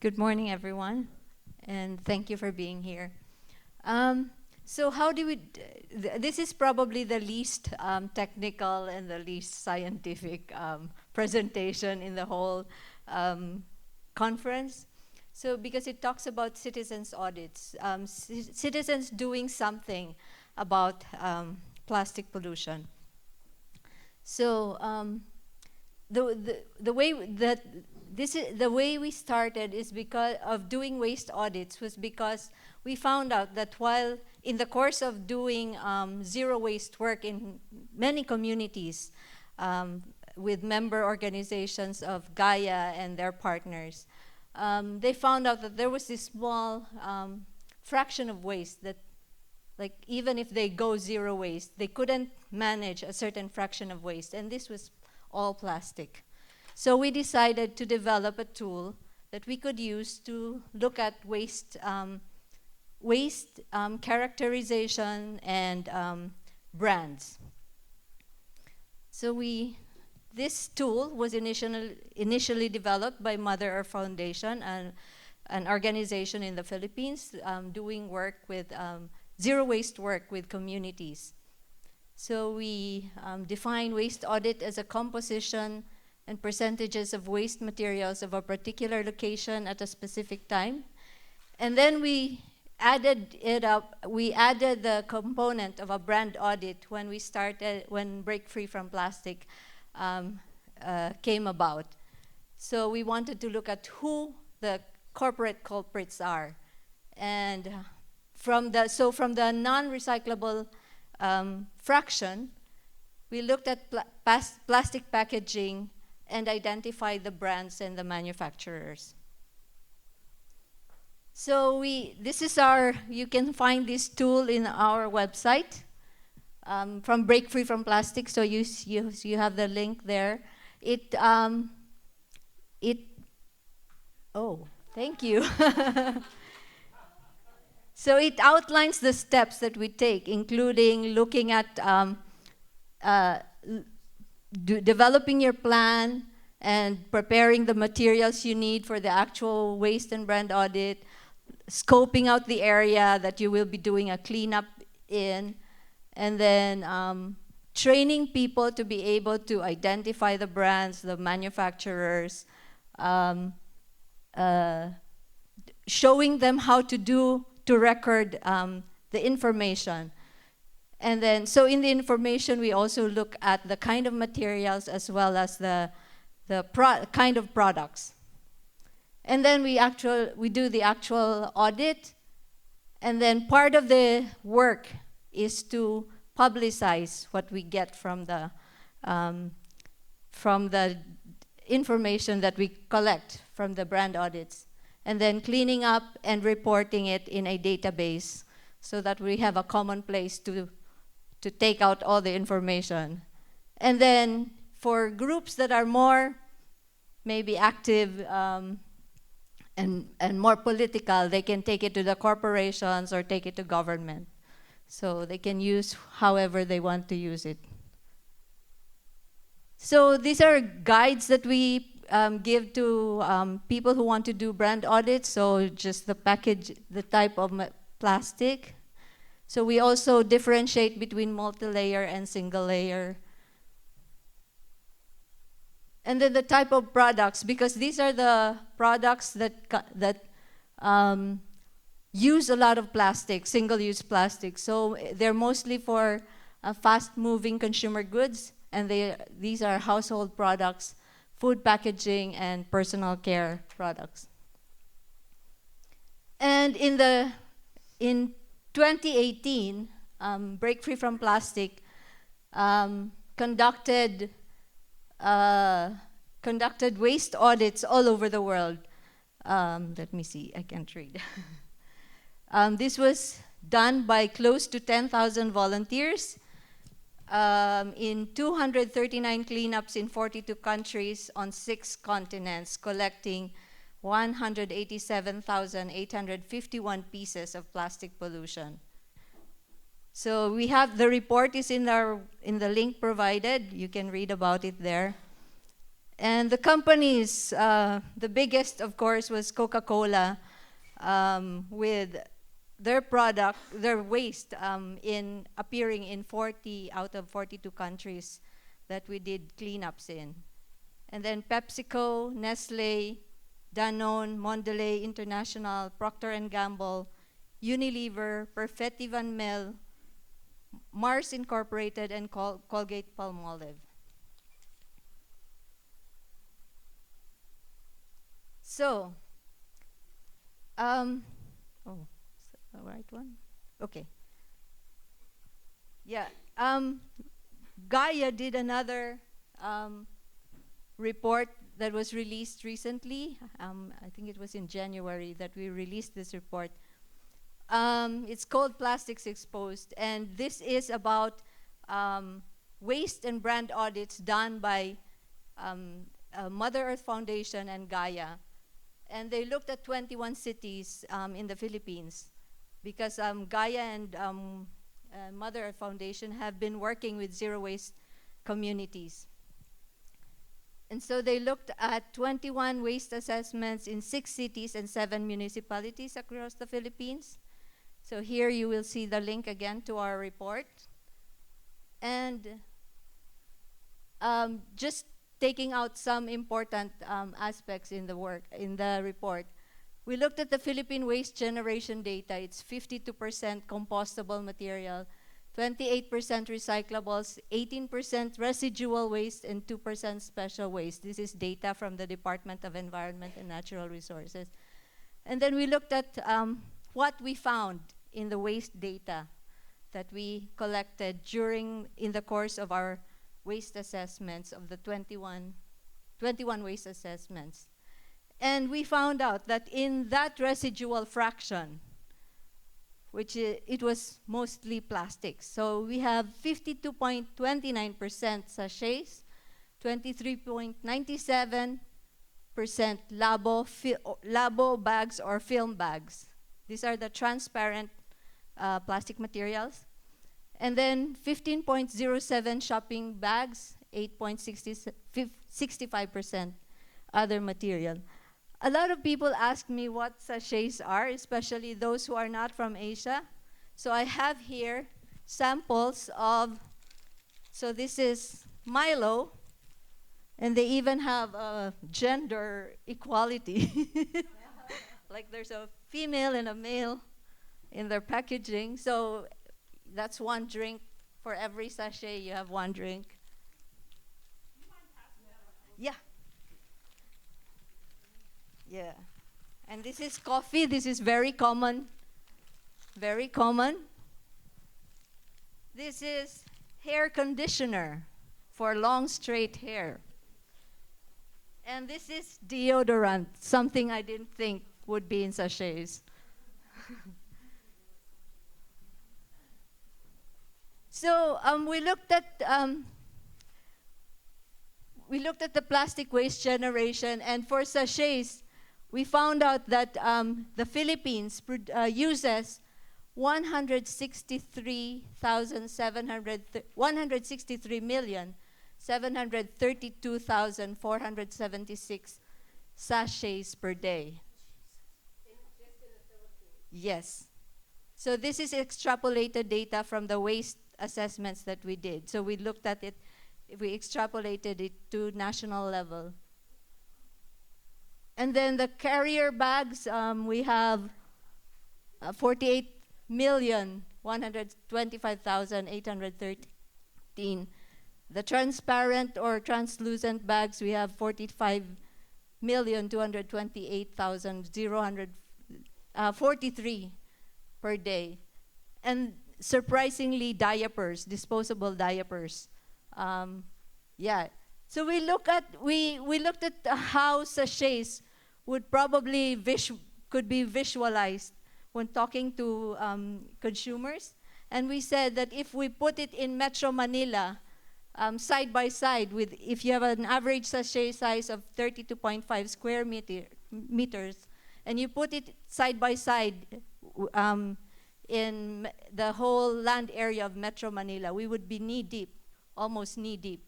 Good morning, everyone, and thank you for being here. So how do we, this is probably the least technical and the least scientific presentation in the whole conference. So because it talks about citizens' audits, citizens doing something about plastic pollution. So the way that the way we started is because of doing waste audits was because we found out that while in the course of doing zero waste work in many communities with member organizations of Gaia and their partners, they found out that there was this small fraction of waste that, like, even if they go zero waste, they couldn't manage a certain fraction of waste, and this was all plastic. So we decided to develop a tool that we could use to look at waste, characterization and brands. So this tool was initially developed by Mother Earth Foundation, an organization in the Philippines doing work with zero waste work with communities. So we define waste audit as a composition and percentages of waste materials of a particular location at a specific time. And then we added it up, we added the component of a brand audit when Break Free from Plastic came about. So we wanted to look at who the corporate culprits are. And from the non-recyclable fraction, we looked at plastic packaging and identified the brands and the manufacturers. So you can find this tool in our website from Break Free from Plastic. So you have the link there. Oh, thank you. So it outlines the steps that we take, including looking at developing your plan and preparing the materials you need for the actual waste and brand audit, scoping out the area that you will be doing a cleanup in, and then training people to be able to identify the brands, the manufacturers, showing them how to record the information. And then, so in the information, we also look at the kind of materials as well as the kind of products. And then we do the actual audit. And then part of the work is to publicize what we get from the information that we collect from the brand audits. And then cleaning up and reporting it in a database so that we have a common place to take out all the information. And then for groups that are more maybe active and more political, they can take it to the corporations or take it to government. So they can use however they want to use it. So these are guides that we give to people who want to do brand audits. So just the package, the type of plastic. So we also differentiate between multi-layer and single-layer. And then the type of products, because these are the products that use a lot of plastic, single-use plastic. So they're mostly for fast-moving consumer goods, and these are household products, food packaging, and personal care products. And in 2018, Break Free from Plastic conducted waste audits all over the world. Let me see, I can't read. This was done by close to 10,000 volunteers in 239 cleanups in 42 countries on 6 continents, collecting 187,851 pieces of plastic pollution. So we have the report is in the link provided. You can read about it there. And the companies, the biggest, of course, was Coca-Cola, with their product, their waste, appearing in 40 out of 42 countries that we did cleanups in. And then PepsiCo, Nestle, Danone, Mondelez International, Procter & Gamble, Unilever, Perfetti Van Mel, Mars Incorporated, and Colgate-Palmolive. So, oh, is that the right one? Okay. Yeah, Gaia did another report that was released recently. I think it was in January that we released this report. It's called Plastics Exposed, and this is about waste and brand audits done by Mother Earth Foundation and Gaia. And they looked at 21 cities in the Philippines, because Gaia and Mother Earth Foundation have been working with zero waste communities. And so they looked at 21 waste assessments in 6 cities and 7 municipalities across the Philippines. So here you will see the link again to our report. And just taking out some important aspects in the report. We looked at the Philippine waste generation data. It's 52% compostable material, 28% recyclables, 18% residual waste, and 2% special waste. This is data from the Department of Environment and Natural Resources. And then we looked at what we found in the waste data that we collected in the course of our waste assessments of the 21 waste assessments. And we found out that in that residual fraction, which it was mostly plastics. So we have 52.29% sachets, 23.97% labo bags or film bags. These are the transparent plastic materials. And then 15.07 shopping bags, 8.65% other material. A lot of people ask me what sachets are, especially those who are not from Asia. So I have here samples of, so this is Milo, and they even have gender equality. Like there's a female and a male in their packaging. So that's one drink. For every sachet, you have one drink. Yeah. Yeah. And this is coffee. This is very common. Very common. This is hair conditioner for long, straight hair. And this is deodorant, something I didn't think would be in sachets. So we looked at the plastic waste generation, and for sachets, we found out that the Philippines uses 163,732,476 sachets per day. Yes. So this is extrapolated data from the waste assessments that we did. So we looked at it, we extrapolated it to national level. And then the carrier bags, we have 48,125,813. The transparent or translucent bags, we have 45,228,043 per day. And surprisingly, diapers, disposable diapers. Yeah. So we looked at how sachets would probably could be visualized when talking to consumers. And we said that if we put it in Metro Manila, side by side with, if you have an average sachet size of 32.5 square meters, and you put it side by side in the whole land area of Metro Manila, we would be knee-deep, almost knee-deep,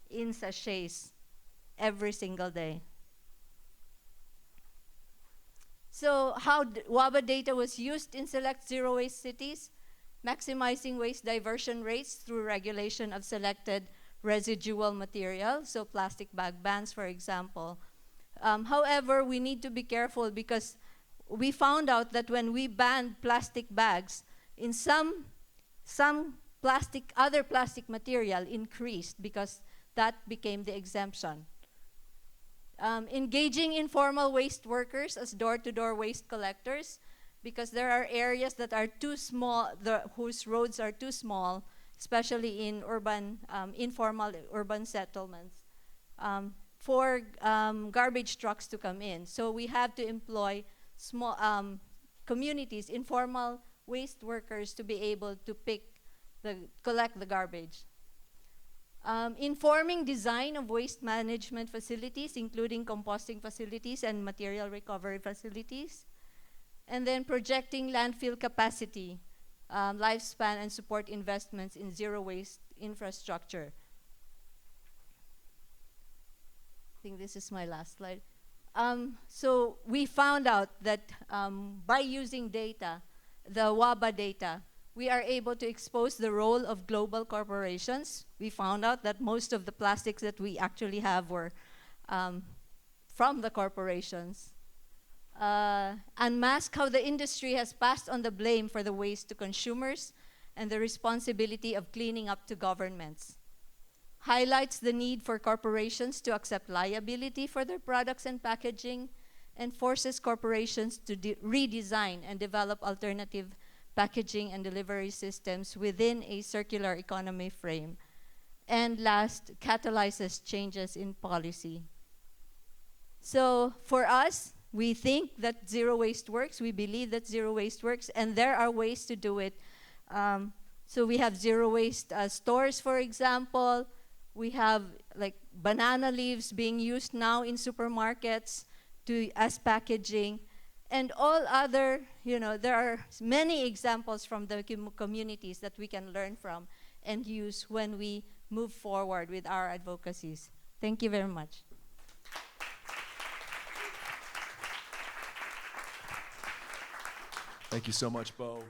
in sachets. every single day. So how WABA data was used in select zero waste cities, maximizing waste diversion rates through regulation of selected residual material, so plastic bag bans, for example. However, we need to be careful because we found out that when we banned plastic bags, in some other plastic material increased because that became the exemption. Engaging informal waste workers as door-to-door waste collectors, because there are areas that are too small, whose roads are too small, especially in informal urban settlements, for garbage trucks to come in. So we have to employ small communities, informal waste workers, to be able to collect the garbage. Informing design of waste management facilities, including composting facilities and material recovery facilities. And then projecting landfill capacity, lifespan, and support investments in zero waste infrastructure. I think this is my last slide. So we found out that by using data, the WABA data, we are able to expose the role of global corporations. We found out that most of the plastics that we actually have were from the corporations. Unmask how the industry has passed on the blame for the waste to consumers and the responsibility of cleaning up to governments. Highlights the need for corporations to accept liability for their products and packaging, and forces corporations to redesign and develop alternative packaging and delivery systems within a circular economy frame. And last, catalyzes changes in policy. So for us, we think that zero waste works. We believe that zero waste works, and there are ways to do it. So we have zero waste stores, for example. We have like banana leaves being used now in supermarkets as packaging. And all other, there are many examples from the communities that we can learn from and use when we move forward with our advocacies. Thank you very much. Thank you so much, Beau.